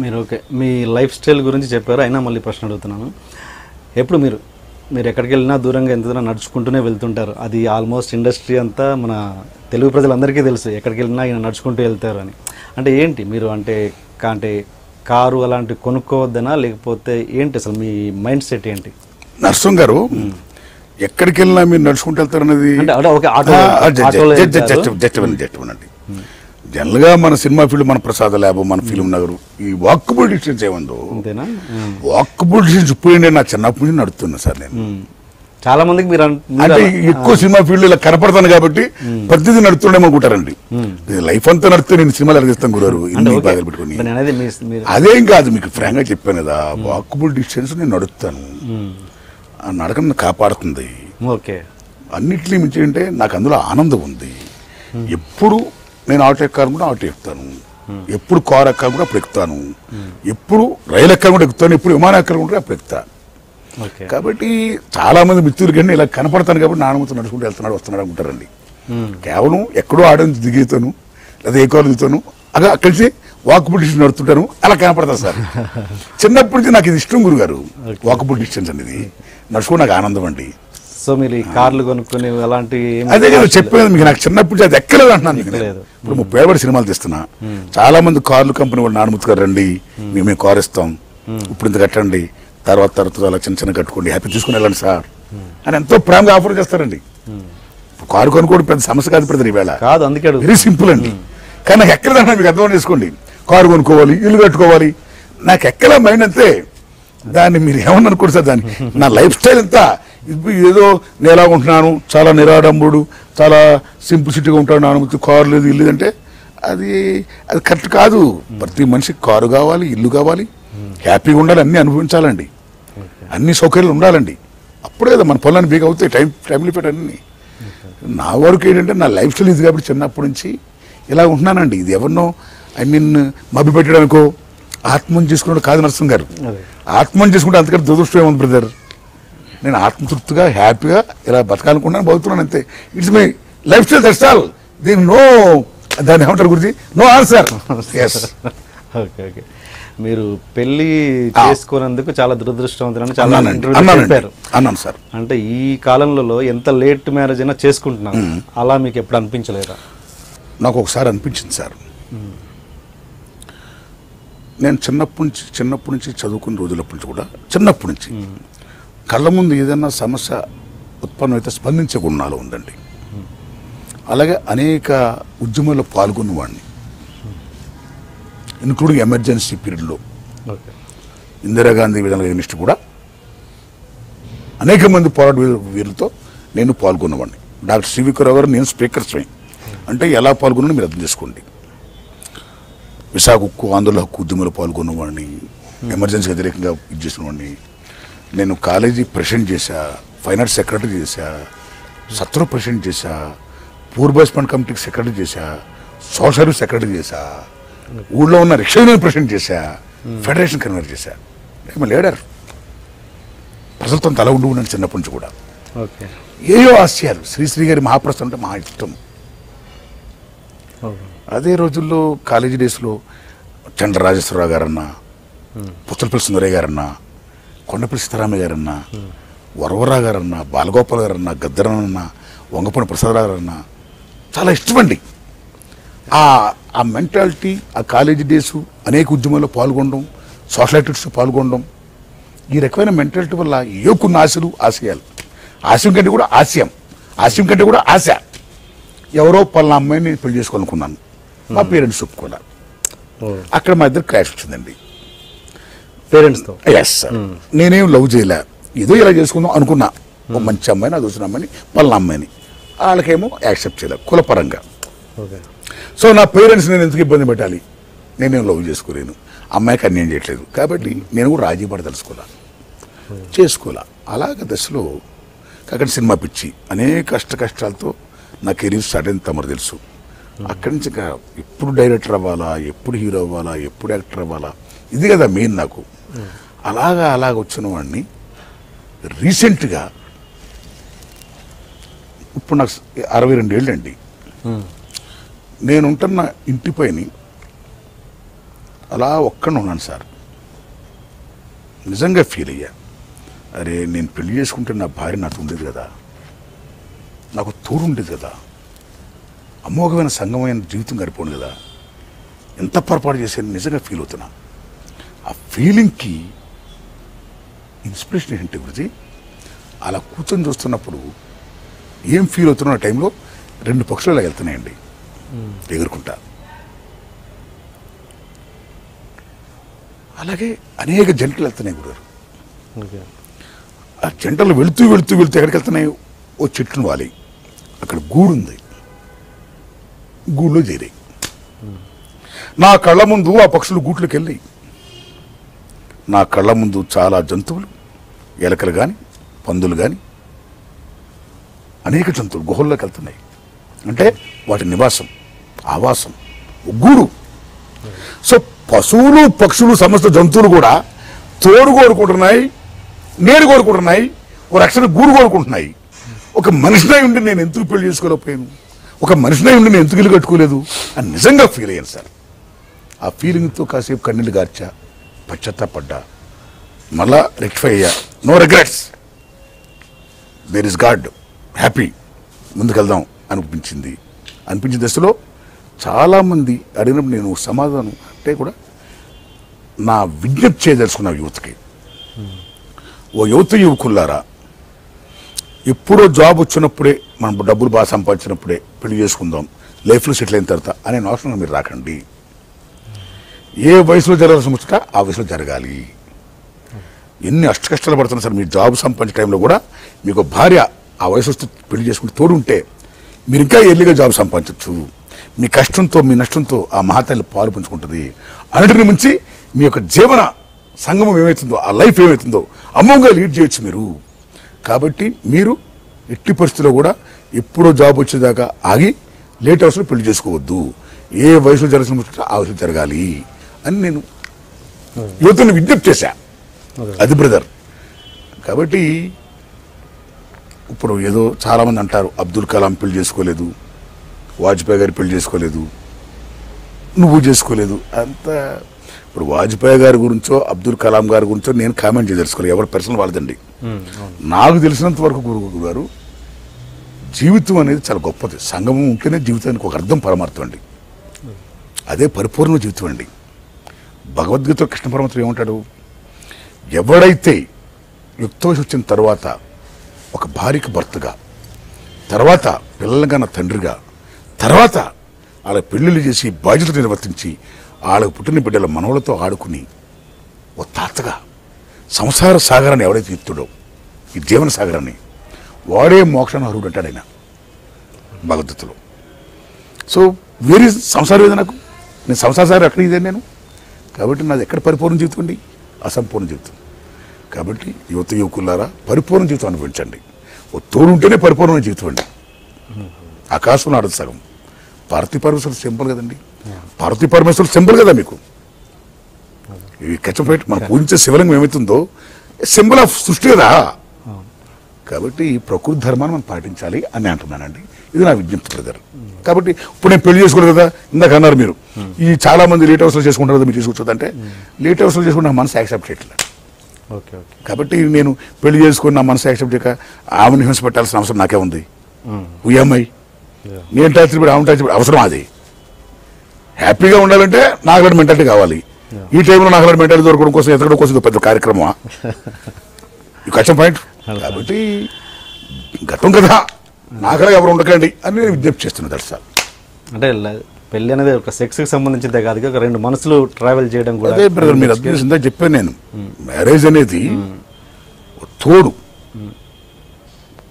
మీరు ఓకే, మీ life style గురించి చెప్పారు, అయినా మళ్ళీ ప్రశ్న అడుగుతున్నాను. ఎప్పుడు మీరు ఎక్కడికి వెళ్ళినా దూరంగా ఎంత దూరం నడుచుకుంటూనే వెళ్తుంటారు. అది ఆల్మోస్ట్ ఇండస్ట్రీ అంతా మన తెలుగు ప్రజలందరికీ తెలుసు, ఎక్కడికి వెళ్ళినా ఈయన నడుచుకుంటూ వెళ్తారు అని. అంటే ఏంటి మీరు అంటే కారు అలాంటివి కొనుక్కోవద్దనా, లేకపోతే ఏంటి అసలు మీ మైండ్ సెట్ ఏంటి? నరసింహ గారు, ఎక్కడికి వెళ్ళినా మీరు నడుచుకుంటూ వెళ్తారన్నది జస్ట్ జనరల్గా మన సినిమా ఫీల్డ్, మన ప్రసాద ల్యాబ్, మన ఫిల్మ్ నగరు, ఈ వాకబుల్ డిస్టెన్స్ ఏముందో, వాకబుల్ డిస్టెన్స్ ఇప్పుడు నా చిన్నప్పటి నుంచి నడుతున్నా సార్ నేను. చాలా మందికి మీరు అంటే ఎక్కువ సినిమా ఫీల్డ్ ఇలా కనపడతాను కాబట్టి ప్రతిదీ నడుతుండేమనుకుంటారండి. లైఫ్ అంతా నడుతూ నేను సినిమాలు అడిగిస్తాను గురారు ఇన్ని బాధలు పెట్టుకుని. అదేం కాదు, మీకు ఫ్రాంక్ గా చెప్పాను కదా, వాకబుల్ డిస్టెన్స్ నేను నడుస్తాను. ఆ నడకను కాపాడుతుంది. అన్నిటినీ మించి అంటే నాకు అందులో ఆనందం ఉంది. ఎప్పుడు నేను ఆటో ఎక్కాలనుకుంటే ఆటో ఎక్కుతాను, ఎప్పుడు కారు ఎక్కాలనుకుంటే అప్పుడు ఎక్కుతాను, ఎప్పుడు రైలు ఎక్కాలనుకుంటే ఎక్కుతాను, ఎప్పుడు విమానం ఎక్కాలనుకుంటే అప్పుడు ఎక్కుతా. కాబట్టి చాలా మంది మిత్రులు కానీ ఇలా కనపడతాను కాబట్టి నాన్నమ్మతో నడుచుకుంటూ వెళ్తున్నాడు వస్తున్నాడు అనుకుంటారండి. కేవలం ఎక్కడో ఆడని దిగుతాను, లేదా ఏ కారు దిగుతాను, అలా కలిసి వాకబుల్ డిస్టెన్స్ నడుతుంటాను, అలా కనపడతాను సార్. చిన్నప్పటి నుంచి నాకు ఇది ఇష్టం గురుగారు, వాకబుల్ డిస్టెన్స్ అనేది నడుచుకుని నాకు ఆనందం అండి. సో మీరు ఈ కార్లు కొనుక్కుని అలాంటి అదే కదా చెప్పేది మీకు, నాకు చిన్నప్పటి నుంచి అది ఎక్కలేదు అంటున్నాను. ఇప్పుడు 30 ఏళ్ళ సినిమాలు తీస్తున్నా, చాలా మంది కార్లు కంపెనీ వాళ్ళు నాన్నమూర్తి గారు రండి మేము కారు ఇస్తాం, ఇప్పుడు ఇంత కట్టండి, తర్వాత అలా చిన్న చిన్న కట్టుకోండి, హ్యాపీ చూసుకుని వెళ్ళండి సార్ అని ఎంతో ప్రేమగా ఆఫర్ చేస్తారండి. కారు కొనుక్కోవడం పెద్ద సమస్య కాదు పెడతారు ఈవేళ, కాదు, అందుకే వెరీ సింపుల్ అండి. కానీ నాకు ఎక్కలేదన్నా మీకు అర్థం చేసుకోండి, కారు కొనుక్కోవాలి, ఇల్లు కట్టుకోవాలి, నాకు ఎక్కలే మైండ్ అంతే. దాన్ని మీరు ఏమన్నా అనుకోండి సార్, దాన్ని నా లైఫ్ స్టైల్ అంతా ఏదో నేను ఎలా ఉంటున్నాను, చాలా నిరాడంబుడు, చాలా సింప్లిసిటీగా ఉంటాడు, నాన్న కారు లేదు ఇల్లు అంటే అది కరెక్ట్ కాదు. ప్రతి మనిషికి కారు కావాలి, ఇల్లు కావాలి, హ్యాపీగా ఉండాలి, అన్నీ అనుభవించాలండి, అన్ని సౌకర్యాలు ఉండాలండి. అప్పుడే కదా మన పనులను బీగా అవుతాయి, టైం లిమిట్ అన్నీ. నా వరకు ఏంటంటే నా లైఫ్ స్టైల్ ఇది కాబట్టి చిన్నప్పటి నుంచి ఇలా ఉంటున్నానండి. ఇది ఎవరినో మభ్య పెట్టడానికో ఆత్మహత్య చేసుకున్నాడు కాదు నరసింహ గారు. ఆత్మహత్య చేసుకుంటే అంతకంటే దురదృష్టం ఏముంది బ్రదర్. నేను ఆత్మతృప్తిగా హ్యాపీగా ఇలా బతకాలనుకుంటున్నాను, బతుకుతున్నాను అంతే. It's my life style, that's all. దాన్ని ఏమంటారు గురించి నో ఆన్సర్. ఓకే. మీరు పెళ్లి చేసుకున్నందుకు చాలా దురదృష్టవంతులని చాలా చెప్పారు అన్నాను సార్. అంటే ఈ కాలంలో ఎంత లేట్ మ్యారేజ్ అయినా చేసుకుంటున్నాను, అలా మీకు ఎప్పుడు అనిపించలేదా? నాకు ఒకసారి అనిపించింది సార్. నేను చిన్నప్పటి నుంచి చదువుకున్న రోజులప్పటి నుంచి కూడా, చిన్నప్పటి నుంచి కళ్ళ ముందు ఏదైనా సమస్య ఉత్పన్నమైతే స్పందించే గుణాలు ఉందండి. అలాగే అనేక ఉద్యమాల్లో పాల్గొన్నవాడిని, ఇంక్లూడింగ్ ఎమర్జెన్సీ పీరియడ్లో ఇందిరాగాంధీ విధాన మినిస్టర్ కూడా అనేక మంది పోరాట వీరులతో నేను పాల్గొన్నవాడిని. డాక్టర్ శ్రీవిక్రరావు గారు నేను స్పీకర్ స్వయం అంటే ఎలా పాల్గొన్నా మీరు అర్థం చేసుకోండి. విశాఖ హక్కు, ఆంధ్రుల హక్కు ఉద్యమంలో పాల్గొన్నవాడిని, ఎమర్జెన్సీ వ్యతిరేకంగా ఇది చేసినవాడిని. నేను కాలేజీ ప్రెసిడెంట్ చేశా, ఫైనాన్స్ సెక్రటరీ చేశా, సత్ర ప్రెసిడెంట్ చేశా, పూర్వ ఫండ్ కమిటీకి సెక్రటరీ చేశా, సోషల్ సర్వీస్ సెక్రటరీ చేశా, ఊళ్ళో ఉన్న రిక్షా యూనియన్ ప్రెసిడెంట్ చేశా, ఫెడరేషన్ కన్వీనర్ చేశా. ఏమో లీడర్, ప్రజలతో తల ఉండి ఉన్నాను చిన్నప్పటి నుంచి కూడా. ఏయో ఆశయాలు, శ్రీశ్రీ గారి మహాప్రస్థం అంటే మహా ఇష్టం. అదే రోజుల్లో కాలేజీ డేస్లో చంద్ర రాజేశ్వరరావు గారన్నా, పుచ్చలపల్లి సుందరయ్య గారన్నా, కొండపల్లి సీతారామయ్య గారన్నా, వరవరా గారన్నా, బాలగోపాల్ గారన్నా, గద్దరన్నా, వంగపూడి ప్రసాదరావు గారన్నా చాలా ఇష్టమండి. ఆ మెంటాలిటీ, ఆ కాలేజీ డేసు, అనేక ఉద్యమాల్లో పాల్గొనడం, సోషల్ యాక్టివిటీస్లో పాల్గొనడం, ఈ రకమైన మెంటాలిటీ వల్ల ఏ కొన్ని ఆశలు, ఆశయాలు, ఆశయం కంటే కూడా ఆశయం, ఆశయం కంటే కూడా ఆశ. ఎవరో పలానా అమ్మాయిని పెళ్లి చేసుకోవాలనుకున్నాను, మా పేరెంట్స్ ఒప్పుకోలే. అక్కడ మా ఇద్దరు క్రాష్ వచ్చిందండి పేరెంట్స్తో. ఎస్ సార్, నేనేం లవ్ చేయలే, ఏదో ఇలా చేసుకుందాం అనుకున్నా. ఓ మంచి అమ్మాయిని, అది వచ్చిన అమ్మాయిని, పలానా అమ్మాయిని, వాళ్ళకేమో యాక్సెప్ట్ చేయలే కులపరంగా. సో నా పేరెంట్స్ నేను ఎందుకు ఇబ్బంది పెట్టాలి, నేనేం లవ్ చేసుకోలేను, అమ్మాయికి అన్యాయం చేయట్లేదు కాబట్టి నేను కూడా రాజీ చేసుకోలే. అలాగ దశలో అక్కడ సినిమా పిచ్చి, అనేక కష్టాలతో నా కెరీర్ స్టార్ట్ అయింది, తమరు తెలుసు. అక్కడి నుంచి ఇంకా ఎప్పుడు డైరెక్టర్ అవ్వాలా, ఎప్పుడు హీరో అవ్వాలా, ఎప్పుడు యాక్టర్ అవ్వాలా, ఇది కదా మెయిన్ నాకు. అలాగ వచ్చిన వాడిని రీసెంట్గా ఇప్పుడు నాకు 62 ఏళ్ళండి. నేను ఉంటున్న ఇంటి పైన అలా ఒక్కడిని ఉన్నాను సార్. నిజంగా ఫీల్ అయ్యా, అరే నేను పెళ్లి చేసుకుంటే నా భార్య నాతో ఉండేది కదా, నాకు తోడు ఉండేది కదా, అమోఘమైన సంగమైన జీవితం గడిపోండి కదా, ఎంత పొరపాటు చేశాను నిజంగా ఫీల్ అవుతున్నా. ఆ ఫీలింగ్కి ఇన్స్పిరేషన్ ఏంటి గురించి అలా కూర్చొని చూస్తున్నప్పుడు ఏం ఫీల్ అవుతున్నా ఆ టైంలో 2 పక్షులు ఇలా వెళ్తున్నాయండి ఎగురుకుంటా. అలాగే అనేక జంటలు వెళ్తున్నాయి గురుగారు. ఆ జంటలు వెళుతూ వెళుతూ వెళుతూ ఎక్కడికి వెళ్తున్నాయి, ఓ చెట్టును వాలి అక్కడ గూడు ఉంది, గూడులో చేరాయి. నా కళ్ళ ముందు ఆ పక్షులు గూట్లోకి వెళ్ళి నా కళ్ళ ముందు చాలా జంతువులు, ఎలకలు కానీ పందులు కానీ అనేక జంతువులు గుహల్లోకి వెళ్తున్నాయి. అంటే వాటి నివాసం, ఆవాసం, గూడు. సో పశువులు పక్షులు సమస్త జంతువులు కూడా తోడు కోరుకుంటున్నాయి, నేను కోరుకుంటున్నాయి, ఒక రక్షణ గూడు కోరుకుంటున్నాయి. ఒక మనిషినై ఉండి నేను ఎందుకు పెళ్లి చేసుకోలేకపోయాను, ఒక మనిషినై ఉండి నేను ఎందుకు ఇల్లు కట్టుకోలేదు అని నిజంగా ఫీల్ అయ్యాను సార్. ఆ ఫీలింగ్తో కాసేపు కన్నీళ్ళు గార్చా, పశ్చాత్తాపడ్డా, మళ్ళా రెక్టిఫై అయ్యా. No regrets, there is God, happy, ముందుకెళ్దాం అనిపించింది. అనిపించిన దశలో చాలామంది అడిగినప్పుడు నేను సమాధానం అంటే కూడా నా విజ్ఞప్తి చేయదలుచుకున్న యువతకి, ఓ యువత యువకుల్లారా, ఎప్పుడో జాబ్ వచ్చినప్పుడే మనం డబ్బులు బాగా సంపాదించినప్పుడే పెళ్లి చేసుకుందాం, లైఫ్లో సెటిల్ అయిన తర్వాత అనే అవసరం మీరు రాకండి. ఏ వయసులో జరగాల్సిన ముచ్చట ఆ వయసులో జరగాలి. ఎన్ని అష్టకష్టాలు పడుతున్నా సార్, మీరు జాబ్ సంపాదించే టైంలో కూడా మీకు భార్య ఆ వయసు వస్తే పెళ్లి చేసుకుంటే తోడు ఉంటే మీరు ఇంకా ఎర్లీగా జాబ్ సంపాదించవచ్చు. మీ కష్టంతో మీ నష్టంతో ఆ మహాతల్లి పాలు పంచుకుంటుంది. అన్నిటిని మించి మీ యొక్క జీవన సంగమం ఏమవుతుందో, ఆ లైఫ్ ఏమవుతుందో అమోఘంగా లీడ్ చేయొచ్చు మీరు. కాబట్టి మీరు ఎట్టి పరిస్థితుల్లో కూడా ఎప్పుడో జాబ్ వచ్చేదాకా ఆగి లేట్ అవర్స్లో పెళ్లి చేసుకోవద్దు. ఏ వయసులో జరగాల్సిన ముచ్చట ఆ వయసులో జరగాలి అని నేను యువతను విజ్ఞప్తి చేశా. అది బ్రదర్. కాబట్టి ఇప్పుడు ఏదో చాలామంది అంటారు అబ్దుల్ కలాం పెళ్లి చేసుకోలేదు, వాజ్పేయి గారు పెళ్లి చేసుకోలేదు, నువ్వు చేసుకోలేదు అంత. ఇప్పుడు వాజ్పేయి గారి గురించో అబ్దుల్ కలాం గారి గురించో నేను కామెంట్ చేయదలుచుకోలేదు, ఎవరి పర్సనల్ వాళ్ళదండి. నాకు తెలిసినంత వరకు గురువు గారు, జీవితం అనేది చాలా గొప్పది. సంగమం ఉంటేనే జీవితానికి ఒక అర్థం, పరమార్థం అండి. అదే పరిపూర్ణ జీవితం అండి. భగవద్గీత కృష్ణ పరమాత్మ ఏమంటాడు, ఎవడైతే యుక్త వయసు వచ్చిన తర్వాత ఒక భార్యకి భర్తగా, తర్వాత పిల్లలుగా తండ్రిగా, తర్వాత వాళ్ళ పెళ్లిళ్ళు చేసి బాధ్యత నిర్వర్తించి వాళ్ళకు పుట్టిన బిడ్డల మనవలతో ఆడుకుని ఓ తాతగా సంసార సాగరాన్ని ఎవరైతే ఎత్తుడో, ఈ జీవన సాగరాన్ని, వాడే మోక్షాన్ని అర్హుడు అంటాడు ఆయన భగవద్గీతలో. సో వేరే సంసారం ఏదో నాకు, నేను సంసార సాగరం ఎక్కడ ఇదే నేను. కాబట్టి నాది ఎక్కడ పరిపూర్ణ జీవితం అండి, అసంపూర్ణ జీవితం. కాబట్టి యువత యువకులారా పరిపూర్ణ జీవితం అనుభవించండి. ఓ తోడు ఉంటేనే పరిపూర్ణమైన జీవితం అండి. ఆకాశంలో ఆడదు సగం. పార్వతీ పరమేశ్వరుడు సింపుల్ కదండి, పార్వతీ పరమేశ్వరుడు సింపుల్ కదా మీకు. ఈ కచ్చపేట మనం పూజించే శివలింగం ఏమవుతుందో సింబల్ ఆఫ్ సృష్టి కదా. కాబట్టి ఈ ప్రకృతి ధర్మాన్ని మనం పాటించాలి అని అంటున్నానండి. ఇది నా విజ్ఞప్తి బ్రదర్. కాబట్టి ఇప్పుడు నేను పెళ్లి చేసుకోలేదు కదా, ఇందాక అన్నారు మీరు, ఈ చాలా మంది లేట్ హౌస్లో చేసుకుంటారు కదా, మీరు చేసుకొచ్చదంటే లేట్ హౌస్లో చేసుకుని నా మనసు యాక్సెప్ట్ చేయట్లేదు. కాబట్టి నేను పెళ్లి చేసుకుని నా మనసు యాక్సెప్ట్ చేయక ఆమెను హింస పెట్టాల్సిన అవసరం నాకే ఉంది. ఉయ్యమ్మాయి నేను టచ్ ఆమె టచ్ అవసరం. అది హ్యాపీగా ఉండాలంటే నాకు అలాంటి మెంటాలిటీ కావాలి. ఈ టైంలో నాకు అలాంటి మెంటాలిటీ దొరకడం కోసం ఎతకడం కోసం పెద్ద కార్యక్రమం కష్టం పాయింట్. కాబట్టి గతం కదా, నాకలా ఎవరు ఉండకండి అని నేను విజ్ఞప్తి చేస్తున్నాను సార్. అంటే పెళ్లి అనేది ఒక సెక్స్కి సంబంధించిందే కాదు, ఒక రెండు మనసులు ట్రావెల్ చేయడం కూడా. అదే బ్రదర్, మీరు అర్థం చేసిందా చెప్పాను నేను. మ్యారేజ్ అనేది తోడు,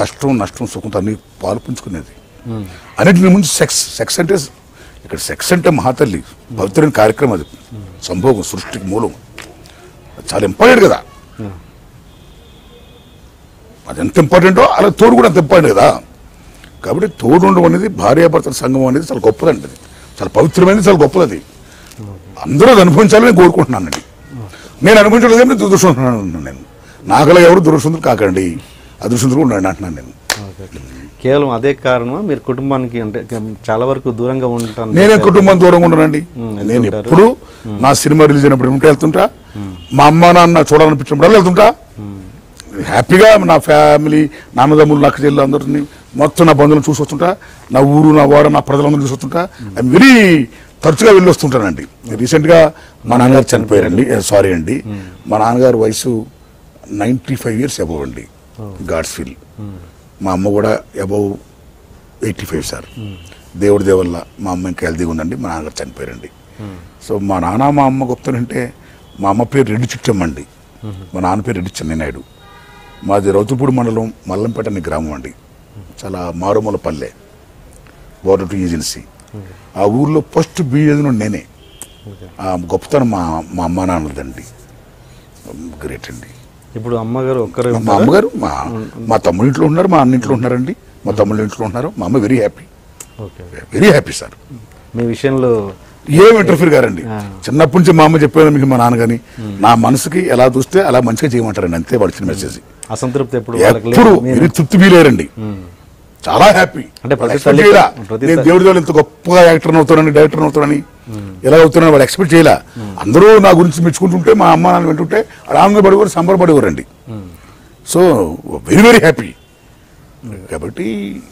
కష్టం నష్టం సుఖంతో అన్ని పాలు పంచుకునేది. అన్నింటిని ముందు సెక్స్ అంటే, ఇక్కడ సెక్స్ అంటే మహాతల్లి పవిత్రమైన కార్యక్రమం. అది సంభోగం, సృష్టికి మూలం, చాలా ఇంపార్టెంట్ కదా. అది ఎంత ఇంపార్టెంటో అలా తోడు కూడా అంత ఇంపార్టెంట్ కదా. కాబట్టి తోడు ఉండడం అనేది, భార్యాభర్తల సంగమం అనేది చాలా గొప్పదండి. అది చాలా పవిత్రమైనది, చాలా గొప్పది. అందరూ అది అనుభవించాలని నేను కోరుకుంటున్నానండి. నేను అనుభవించలేదు, దురదృష్టం నేను. నాకలా ఎవరు దురదృష్టంతులు కాకండి, అదృష్టంతులు ఉండండి అంటున్నాను నేను. కేవలం అదే కారణమా మీరు కుటుంబానికి అంటే చాలా వరకు దూరంగా ఉంటాను? నేనే కుటుంబం దూరంగా ఉండనండి. నేను ఎప్పుడు నా సినిమా రిలీజ్ అయినప్పుడు ఉంటే వెళ్తుంటా, మా అమ్మ నాన్న చూడాలనిపించినప్పుడు వెళ్తుంటా. హ్యాపీగా నా ఫ్యామిలీ, నాన్నదమ్ములు, నాకు చెల్లి అందరినీ మొత్తం నా బంధువులను చూసి వస్తుంటా. నా ఊరు, నా వాడ, నా ప్రజలందరూ చూసి వస్తుంటా. ఐఎమ్ వెరీ తరచుగా వెళ్ళి వస్తుంటానండి. రీసెంట్గా మా నాన్నగారు చనిపోయారండి. సారీ అండి, మా నాన్నగారు వయసు 95 years అబౌవ్ అండి, గాడ్స్ ఫీల్. మా అమ్మ కూడా అబౌవ్ 85 సార్. దేవుడి దేవల్ల మా అమ్మ ఇంకా హెల్తీగా ఉందండి. మా నాన్నగారు చనిపోయారండి. సో మా నాన్న మా అమ్మ గొప్పతనంటే, మా అమ్మ పేరు రెడ్డి చిట్టమ్మ అండి, మా నాన్న పేరు రెడ్డి చెన్నైనాయుడు. మాది రౌతుపూడి మండలం మల్లంపేట అనే గ్రామం అండి, చాలా మారుమూల పల్లె, బోర్డర్ టు ఏజెన్సీ. ఆ ఊర్లో ఫస్ట్ బీజేది నేనే. ఆ గొప్పతనం మా అమ్మ నాన్నదండి. గ్రేట్ అండి. ఇప్పుడు అమ్మగారు ఒక్కరే? మా అమ్మగారు మా తమ్ముడి ఇంట్లో ఉన్నారు, మా అన్న ఇంట్లో ఉన్నారండి, మా తమ్ముళ్ళ ఇంట్లో ఉన్నారు. మా అమ్మ very happy, very happy sir. మీ విషయంలో ఏం ఇంటర్ఫీర్ గారండి. చిన్నప్పటి నుంచి మా అమ్మ చెప్పాను మీకు, మా నాన్నగాని నా మనసుకి ఎలా చూస్తే అలా మంచిగా చేయమంటారండి, అంతే పడిచిన మెసేజ్. అసంతృప్తి ఎప్పుడు మీరు తృప్తి ఫీలేరండి, చాలా హ్యాపీ. అంటే నేను దేవుడి వాళ్ళు ఇంత గొప్పగా యాక్టర్ అవుతానని, డైరెక్టర్ అవుతానని, ఎలా అవుతానని వాళ్ళు ఎక్స్పెక్ట్ చేయలే. అందరూ నా గురించి మెచ్చుకుంటుంటే, మా అమ్మ నాన్న వింటుంటే ఆనందపడేవారు, సంబరపడేవారండి. So very very happy. కాబట్టి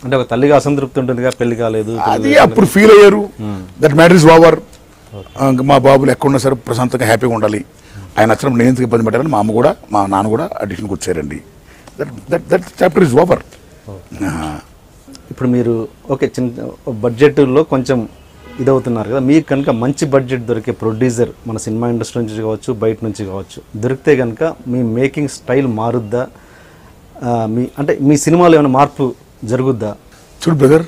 అంటే ఒక తల్లిగా అసంతృప్తి ఉంటుందిగా, పెళ్లి కాలేదు అది అప్పుడు ఫీల్ అయ్యారు. That matter is over. మా బాబులు ఎక్కడున్నా సరే ప్రశాంతంగా హ్యాపీగా ఉండాలి, ఆయన నచ్చినప్పుడు నేను ఎందుకు ఇబ్బంది పెట్టాలని మా అమ్మ కూడా, మా నాన్న కూడా అడిషన్కి వచ్చారండి. That chapter is over. ఇప్పుడు మీరు ఓకే చిన్న బడ్జెట్లో కొంచెం ఇదవుతున్నారు కదా, మీకు కనుక మంచి బడ్జెట్ దొరికే ప్రొడ్యూసర్ మన సినిమా ఇండస్ట్రీ నుంచి కావచ్చు, బయట నుంచి కావచ్చు, దొరికితే కనుక మీ మేకింగ్ స్టైల్ మారుద్దా? మీ అంటే మీ సినిమాలో ఏమైనా మార్పు జరుగుద్దా? చూడు బ్రదర్,